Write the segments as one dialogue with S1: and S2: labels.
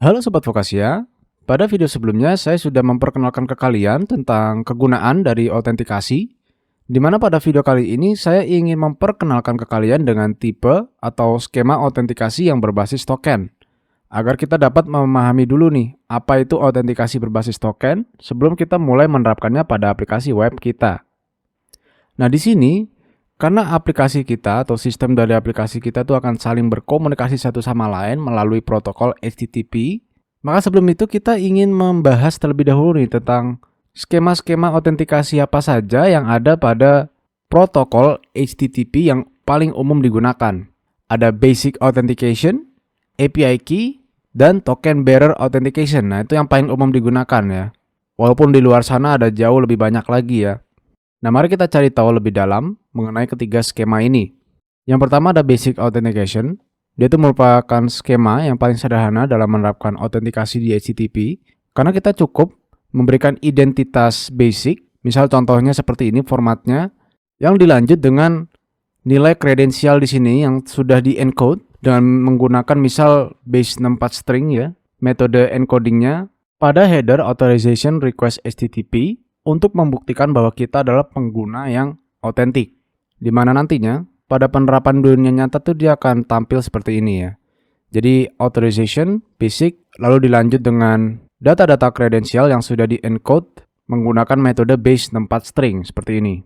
S1: Halo Sobat Vokasia, pada video sebelumnya saya sudah memperkenalkan ke kalian tentang kegunaan dari autentikasi, di mana pada video kali ini saya ingin memperkenalkan ke kalian dengan tipe atau skema autentikasi yang berbasis token, agar kita dapat memahami dulu nih, apa itu autentikasi berbasis token sebelum kita mulai menerapkannya pada aplikasi web kita. Nah di sini, karena aplikasi kita atau sistem dari aplikasi kita itu akan saling berkomunikasi satu sama lain melalui protokol HTTP, maka sebelum itu kita ingin membahas terlebih dahulu nih tentang skema-skema autentikasi apa saja yang ada pada protokol HTTP yang paling umum digunakan. Ada Basic Authentication, API Key, dan Token Bearer Authentication. Nah, itu yang paling umum digunakan ya. Walaupun di luar sana ada jauh lebih banyak lagi ya. Nah, mari kita cari tahu lebih dalam mengenai ketiga skema ini. Yang pertama ada Basic Authentication. Dia itu merupakan skema yang paling sederhana dalam menerapkan autentikasi di HTTP, karena kita cukup memberikan identitas basic, misal contohnya seperti ini formatnya, yang dilanjut dengan nilai kredensial di sini yang sudah di-encode dengan menggunakan misal base 64 string ya, metode encodingnya pada header authorization request HTTP, untuk membuktikan bahwa kita adalah pengguna yang otentik. Di mana nantinya pada penerapan dunia nyata tuh dia akan tampil seperti ini ya. Jadi authorization basic lalu dilanjut dengan data-data kredensial yang sudah di-encode menggunakan metode base 64 string seperti ini.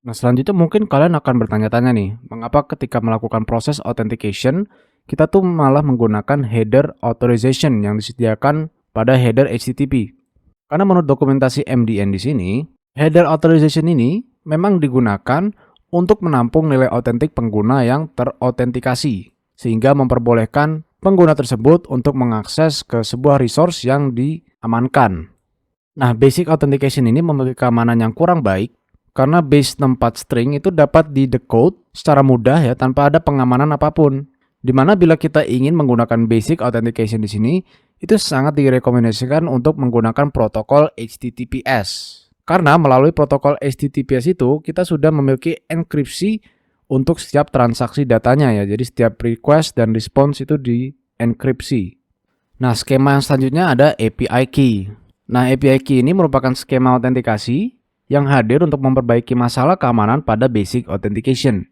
S1: Nah, selanjutnya mungkin kalian akan bertanya-tanya nih, mengapa ketika melakukan proses authentication kita tuh malah menggunakan header authorization yang disediakan pada header HTTP. Karena menurut dokumentasi MDN di sini, header authorization ini memang digunakan untuk menampung nilai otentik pengguna yang terautentikasi, sehingga memperbolehkan pengguna tersebut untuk mengakses ke sebuah resource yang diamankan. Nah, basic authentication ini memiliki keamanan yang kurang baik, karena base 64 string itu dapat di-decode secara mudah ya tanpa ada pengamanan apapun. Dimana bila kita ingin menggunakan basic authentication di sini, itu sangat direkomendasikan untuk menggunakan protokol HTTPS. Karena melalui protokol HTTPS itu, kita sudah memiliki enkripsi untuk setiap transaksi datanya ya. Jadi setiap request dan response itu di-enkripsi. Nah, skema yang selanjutnya ada API Key. Nah, API Key ini merupakan skema autentikasi yang hadir untuk memperbaiki masalah keamanan pada basic authentication.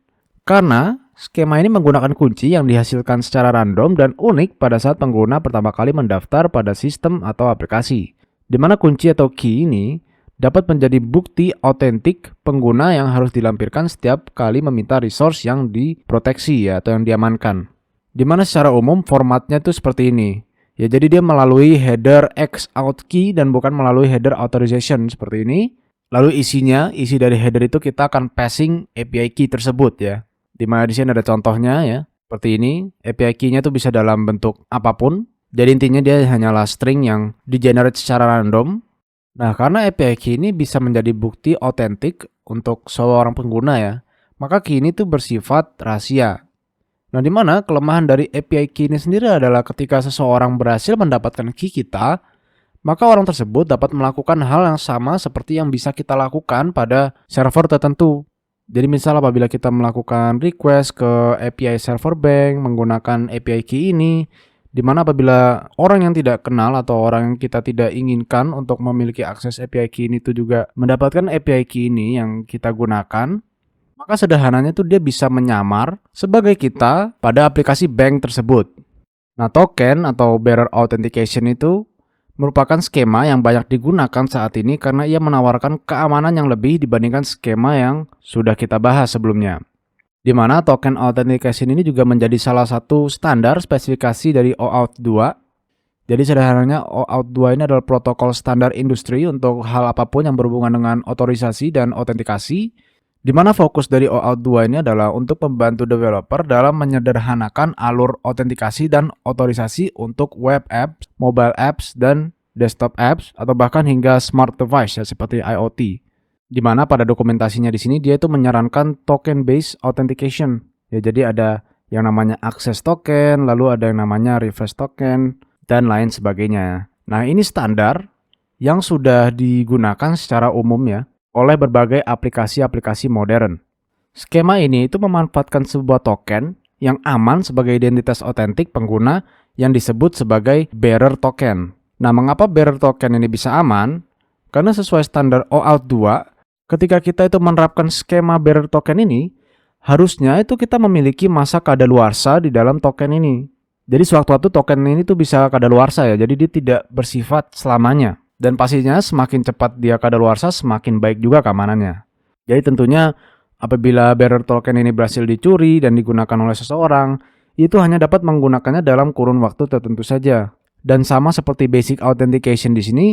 S1: Karena skema ini menggunakan kunci yang dihasilkan secara random dan unik pada saat pengguna pertama kali mendaftar pada sistem atau aplikasi. Di mana kunci atau key ini dapat menjadi bukti otentik pengguna yang harus dilampirkan setiap kali meminta resource yang diproteksi ya, atau yang diamankan. Di mana secara umum formatnya itu seperti ini. Ya, jadi dia melalui header X out key dan bukan melalui header authorization seperti ini. Lalu isi dari header itu kita akan passing API key tersebut ya. Dimana di sini ada contohnya ya, seperti ini. API key-nya tuh bisa dalam bentuk apapun. Jadi intinya dia hanyalah string yang di-generate secara random. Nah, karena API key ini bisa menjadi bukti otentik untuk seorang pengguna ya, maka key ini tuh bersifat rahasia. Nah, dimana kelemahan dari API key ini sendiri adalah ketika seseorang berhasil mendapatkan key kita, maka orang tersebut dapat melakukan hal yang sama seperti yang bisa kita lakukan pada server tertentu. Jadi misal apabila kita melakukan request ke API server bank menggunakan API key ini, di mana apabila orang yang tidak kenal atau orang yang kita tidak inginkan untuk memiliki akses API key ini itu juga mendapatkan API key ini yang kita gunakan, maka sederhananya itu dia bisa menyamar sebagai kita pada aplikasi bank tersebut. Nah, token atau bearer authentication itu merupakan skema yang banyak digunakan saat ini karena ia menawarkan keamanan yang lebih dibandingkan skema yang sudah kita bahas sebelumnya. Di mana token authentication ini juga menjadi salah satu standar spesifikasi dari OAuth 2. Jadi sederhananya OAuth 2 ini adalah protokol standar industri untuk hal apapun yang berhubungan dengan otorisasi dan autentikasi. Di mana fokus dari OAuth 2 ini adalah untuk membantu developer dalam menyederhanakan alur autentikasi dan otorisasi untuk web apps, mobile apps, dan desktop apps, atau bahkan hingga smart device ya, seperti IoT. Di mana pada dokumentasinya di sini dia itu menyarankan token based authentication. Ya, jadi ada yang namanya access token, lalu ada yang namanya refresh token, dan lain sebagainya. Nah, ini standar yang sudah digunakan secara umum ya oleh berbagai aplikasi-aplikasi modern. Skema ini itu memanfaatkan sebuah token yang aman sebagai identitas otentik pengguna yang disebut sebagai bearer token. Nah, mengapa bearer token ini bisa aman? Karena sesuai standar OAuth 2, ketika kita itu menerapkan skema bearer token ini, harusnya itu kita memiliki masa kadaluarsa di dalam token ini. Jadi sewaktu-waktu token ini tuh bisa kadaluarsa ya, jadi dia tidak bersifat selamanya. Dan pastinya semakin cepat dia kadaluarsa, semakin baik juga keamanannya. Jadi tentunya apabila bearer token ini berhasil dicuri dan digunakan oleh seseorang, itu hanya dapat menggunakannya dalam kurun waktu tertentu saja. Dan sama seperti basic authentication di sini,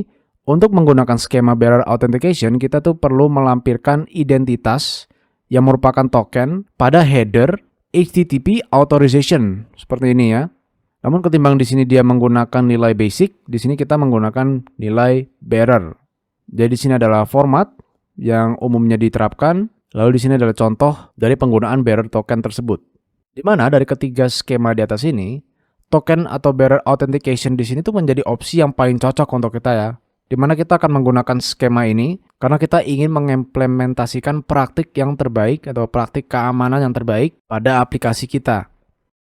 S1: untuk menggunakan skema bearer authentication, kita tuh perlu melampirkan identitas yang merupakan token pada header HTTP authorization seperti ini ya. Namun ketimbang di sini dia menggunakan nilai basic, di sini kita menggunakan nilai bearer. Jadi di sini adalah format yang umumnya diterapkan, lalu di sini adalah contoh dari penggunaan bearer token tersebut. Di mana dari ketiga skema di atas ini, token atau bearer authentication di sini tuh menjadi opsi yang paling cocok untuk kita ya. Di mana kita akan menggunakan skema ini karena kita ingin mengimplementasikan praktik yang terbaik atau praktik keamanan yang terbaik pada aplikasi kita.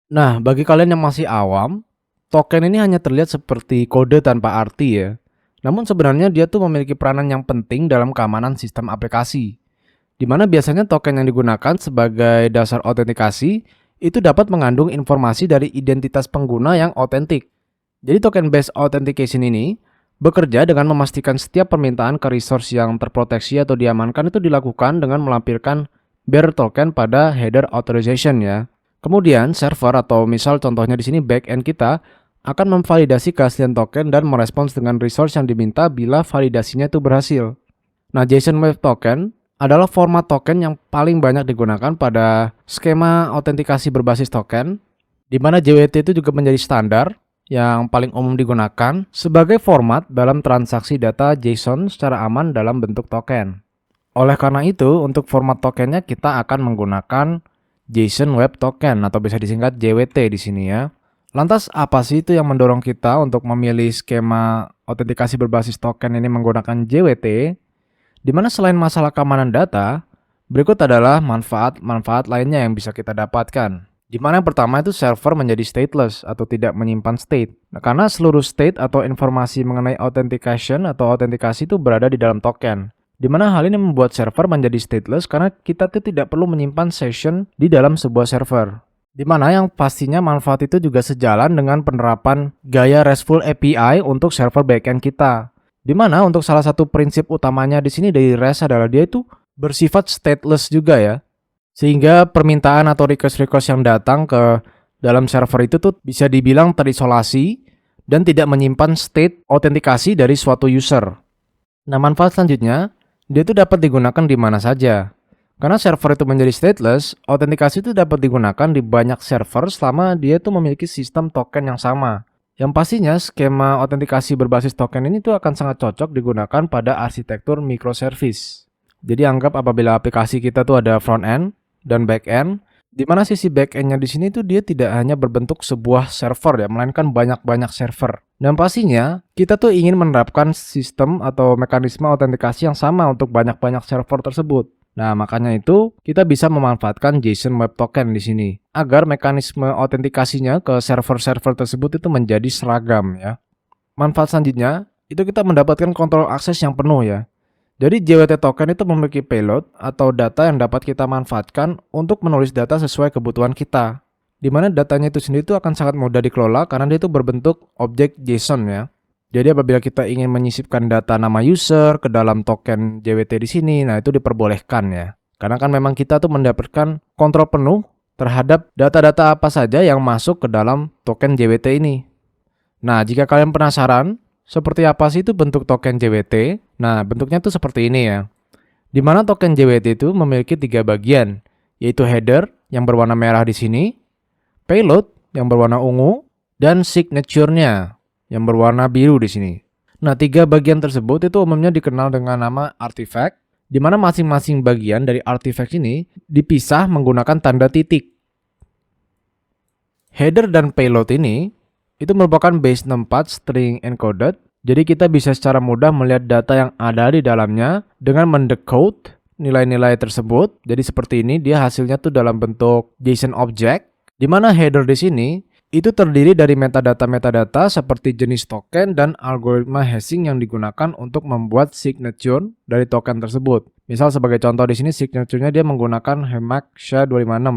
S1: Nah, bagi kalian yang masih awam, token ini hanya terlihat seperti kode tanpa arti ya. Namun sebenarnya dia tuh memiliki peranan yang penting dalam keamanan sistem aplikasi. Di mana biasanya token yang digunakan sebagai dasar autentikasi itu dapat mengandung informasi dari identitas pengguna yang otentik. Jadi token based authentication ini bekerja dengan memastikan setiap permintaan ke resource yang terproteksi atau diamankan itu dilakukan dengan melampirkan bearer token pada header authorization ya. Kemudian server atau misal contohnya di sini backend kita akan memvalidasi keaslian token dan merespons dengan resource yang diminta bila validasinya itu berhasil. Nah, JSON Web Token adalah format token yang paling banyak digunakan pada skema autentikasi berbasis token, di mana JWT itu juga menjadi standar yang paling umum digunakan sebagai format dalam transaksi data JSON secara aman dalam bentuk token. Oleh karena itu, untuk format tokennya kita akan menggunakan JSON Web Token atau bisa disingkat JWT di sini ya. Lantas apa sih itu yang mendorong kita untuk memilih skema autentikasi berbasis token ini menggunakan JWT? Di mana selain masalah keamanan data, berikut adalah manfaat-manfaat lainnya yang bisa kita dapatkan. Di mana yang pertama itu server menjadi stateless atau tidak menyimpan state. Nah, karena seluruh state atau informasi mengenai authentication atau autentikasi itu berada di dalam token. Di mana hal ini membuat server menjadi stateless karena kita tuh tidak perlu menyimpan session di dalam sebuah server. Di mana yang pastinya manfaat itu juga sejalan dengan penerapan gaya RESTful API untuk server backend kita. Di mana untuk salah satu prinsip utamanya di sini dari REST adalah dia itu bersifat stateless juga ya. Sehingga permintaan atau request-request yang datang ke dalam server itu tuh bisa dibilang terisolasi dan tidak menyimpan state autentikasi dari suatu user. Nah, manfaat selanjutnya, dia itu dapat digunakan di mana saja. Karena server itu menjadi stateless, autentikasi itu dapat digunakan di banyak server selama dia itu memiliki sistem token yang sama. Yang pastinya skema autentikasi berbasis token ini tuh akan sangat cocok digunakan pada arsitektur microservice. Jadi anggap apabila aplikasi kita tuh ada front end dan back end, di mana sisi back end-nya di sini tuh dia tidak hanya berbentuk sebuah server ya, melainkan banyak-banyak server. Dan pastinya kita tuh ingin menerapkan sistem atau mekanisme autentikasi yang sama untuk banyak-banyak server tersebut. Nah, makanya itu kita bisa memanfaatkan JSON Web Token di sini agar mekanisme autentikasinya ke server-server tersebut itu menjadi seragam ya. Manfaat selanjutnya itu kita mendapatkan kontrol akses yang penuh ya. Jadi JWT token itu memiliki payload atau data yang dapat kita manfaatkan untuk menulis data sesuai kebutuhan kita. Di mana datanya itu sendiri itu akan sangat mudah dikelola karena dia itu berbentuk objek JSON ya. Jadi apabila kita ingin menyisipkan data nama user ke dalam token JWT di sini, nah itu diperbolehkan ya. Karena kan memang kita tuh mendapatkan kontrol penuh terhadap data-data apa saja yang masuk ke dalam token JWT ini. Nah, jika kalian penasaran seperti apa sih itu bentuk token JWT? Nah, bentuknya tuh seperti ini ya. Di mana token JWT itu memiliki 3 bagian, yaitu header yang berwarna merah di sini, payload yang berwarna ungu, dan signature-nya yang berwarna biru di sini. Nah, 3 bagian tersebut itu umumnya dikenal dengan nama artifact, di mana masing-masing bagian dari artifact ini dipisah menggunakan tanda titik. Header dan payload ini itu merupakan base 64 string encoded, jadi kita bisa secara mudah melihat data yang ada di dalamnya dengan mendecode nilai-nilai tersebut. Jadi seperti ini, dia hasilnya tuh dalam bentuk JSON object, di mana header di sini Itu terdiri dari metadata-metadata seperti jenis token dan algoritma hashing yang digunakan untuk membuat signature dari token tersebut. Misal sebagai contoh di sini signature-nya dia menggunakan HEMAX SHA-256.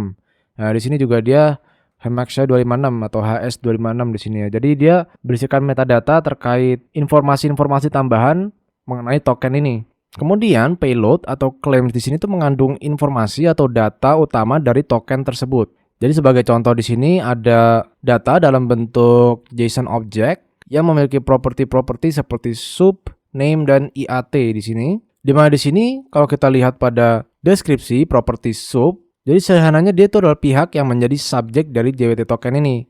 S1: Nah, di sini juga dia HEMAX SHA-256 atau HS256 di sini ya. Jadi dia berisikan metadata terkait informasi-informasi tambahan mengenai token ini. Kemudian payload atau claims di sini tuh mengandung informasi atau data utama dari token tersebut. Jadi sebagai contoh di sini ada data dalam bentuk JSON object yang memiliki properti-properti seperti sub, name, dan IAT di sini. Di mana di sini kalau kita lihat pada deskripsi properti sub, jadi sederhananya dia itu adalah pihak yang menjadi subjek dari JWT token ini.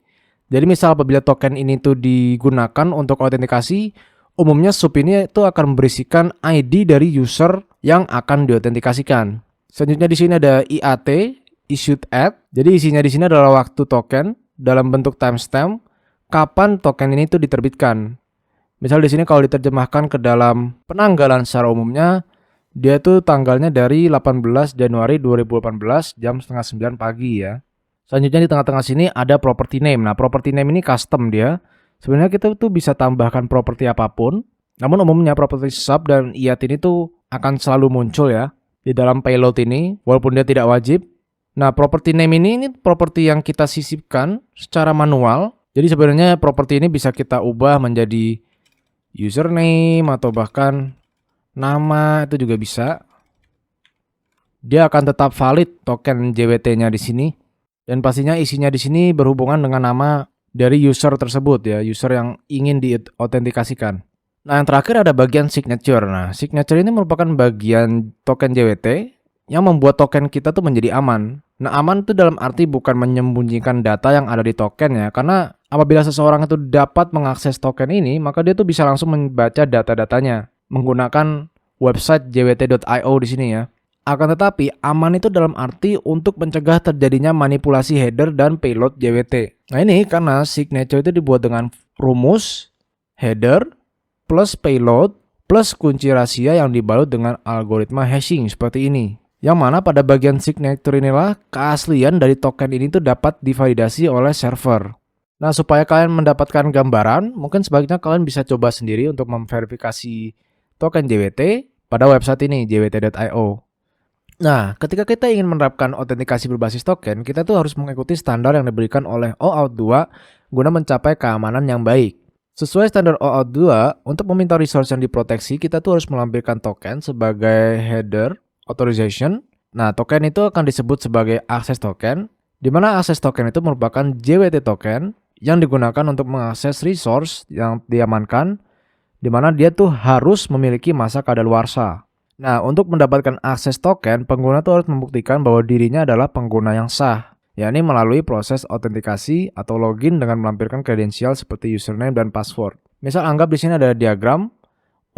S1: Jadi misal apabila token ini tuh digunakan untuk autentikasi, umumnya sub ini itu akan berisikan ID dari user yang akan diautentikasikan. Selanjutnya di sini ada IAT, issued at. Jadi isinya di sini adalah waktu token dalam bentuk timestamp kapan token ini tuh diterbitkan. Misal di sini kalau diterjemahkan ke dalam penanggalan secara umumnya, dia tuh tanggalnya dari 18 Januari 2018 jam setengah 9 pagi ya. Selanjutnya di tengah-tengah sini ada property name. Nah, property name ini custom dia. Sebenarnya kita tuh bisa tambahkan properti apapun. Namun umumnya properti sub dan IAT ini tuh akan selalu muncul ya di dalam payload ini walaupun dia tidak wajib. Nah, property name ini properti yang kita sisipkan secara manual. Jadi sebenarnya properti ini bisa kita ubah menjadi username atau bahkan nama, itu juga bisa. Dia akan tetap valid token JWT-nya di sini. Dan pastinya isinya di sini berhubungan dengan nama dari user tersebut ya, user yang ingin diautentikasikan. Nah, yang terakhir ada bagian signature. Nah, signature ini merupakan bagian token JWT yang membuat token kita tuh menjadi aman. Nah, aman itu dalam arti bukan menyembunyikan data yang ada di token ya, karena apabila seseorang itu dapat mengakses token ini, maka dia tuh bisa langsung membaca data-datanya menggunakan website jwt.io di sini ya. Akan tetapi, aman itu dalam arti untuk mencegah terjadinya manipulasi header dan payload JWT. Nah, ini karena signature itu dibuat dengan rumus header plus payload plus kunci rahasia yang dibalut dengan algoritma hashing seperti ini. Yang mana pada bagian signature inilah keaslian dari token ini tuh dapat divalidasi oleh server. Nah, supaya kalian mendapatkan gambaran, mungkin sebaiknya kalian bisa coba sendiri untuk memverifikasi token JWT pada website ini, jwt.io. Nah, ketika kita ingin menerapkan autentikasi berbasis token, kita tuh harus mengikuti standar yang diberikan oleh OAuth 2 guna mencapai keamanan yang baik. Sesuai standar OAuth 2, untuk meminta resource yang diproteksi, kita tuh harus melampirkan token sebagai header authorization. Nah, token itu akan disebut sebagai access token, di mana access token itu merupakan JWT token yang digunakan untuk mengakses resource yang diamankan, di mana dia tuh harus memiliki masa kadaluarsa. Nah, untuk mendapatkan akses token, pengguna tuh harus membuktikan bahwa dirinya adalah pengguna yang sah, yakni melalui proses autentikasi atau login dengan melampirkan kredensial seperti username dan password. Misal anggap di sini ada diagram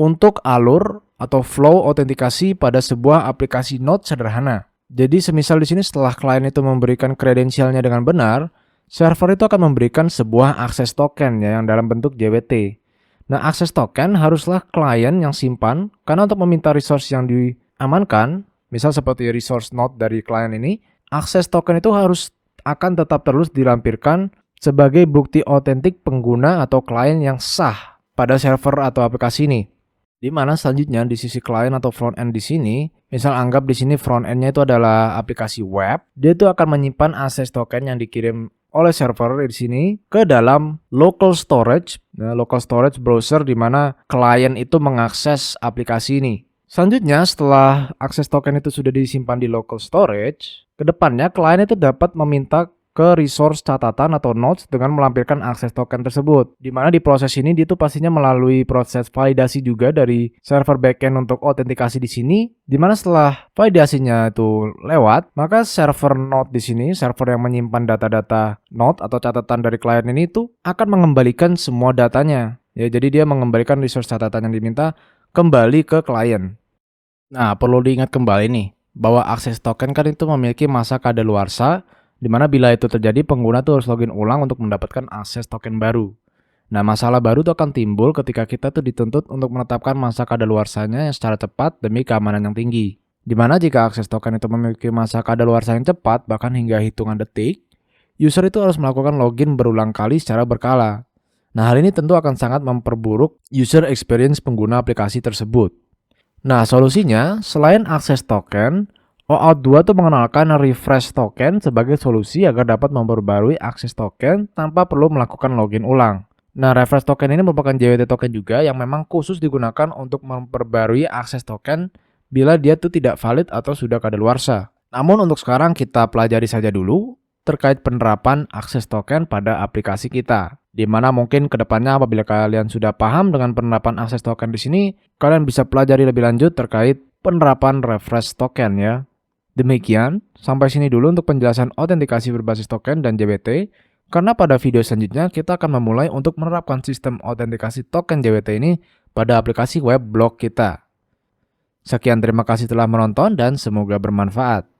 S1: untuk alur atau flow autentikasi pada sebuah aplikasi Node sederhana. Jadi semisal di sini setelah klien itu memberikan kredensialnya dengan benar, server itu akan memberikan sebuah akses token ya, yang dalam bentuk JWT. Nah, akses token haruslah klien yang simpan, karena untuk meminta resource yang diamankan, misal seperti resource node dari klien ini, akses token itu akan tetap terus dilampirkan sebagai bukti otentik pengguna atau klien yang sah pada server atau aplikasi ini. Di mana selanjutnya di sisi klien atau front end di sini, misal anggap di sini front end-nya itu adalah aplikasi web, dia itu akan menyimpan akses token yang dikirim oleh server di sini ke dalam local storage, local storage browser di mana klien itu mengakses aplikasi ini. Selanjutnya, setelah akses token itu sudah disimpan di local storage, kedepannya klien itu dapat meminta ke resource catatan atau nodes dengan melampirkan akses token tersebut. Di mana di proses ini dia tuh pastinya melalui proses validasi juga dari server backend untuk autentikasi di sini. Di mana setelah validasinya itu lewat, maka server node di sini, server yang menyimpan data-data node atau catatan dari klien ini tuh akan mengembalikan semua datanya. Ya, jadi dia mengembalikan resource catatan yang diminta kembali ke klien. Nah, perlu diingat kembali nih bahwa akses token kan itu memiliki masa kadaluarsa, di mana bila itu terjadi pengguna tuh harus login ulang untuk mendapatkan akses token baru. Nah, masalah baru tuh akan timbul ketika kita tuh dituntut untuk menetapkan masa kadaluarsanya yang secara cepat demi keamanan yang tinggi. Di mana jika akses token itu memiliki masa kadaluarsa yang cepat bahkan hingga hitungan detik, user itu harus melakukan login berulang kali secara berkala. Nah, hal ini tentu akan sangat memperburuk user experience pengguna aplikasi tersebut. Nah, solusinya, selain akses token, OAuth 2 tuh mengenalkan refresh token sebagai solusi agar dapat memperbarui akses token tanpa perlu melakukan login ulang. Nah, refresh token ini merupakan JWT token juga yang memang khusus digunakan untuk memperbarui akses token bila dia tuh tidak valid atau sudah kadaluarsa. Namun untuk sekarang kita pelajari saja dulu terkait penerapan akses token pada aplikasi kita. Di mana mungkin kedepannya apabila kalian sudah paham dengan penerapan akses token di sini, kalian bisa pelajari lebih lanjut terkait penerapan refresh token ya. Demikian, sampai sini dulu untuk penjelasan autentikasi berbasis token dan JWT, karena pada video selanjutnya kita akan memulai untuk menerapkan sistem autentikasi token JWT ini pada aplikasi web blog kita. Sekian, terima kasih telah menonton dan semoga bermanfaat.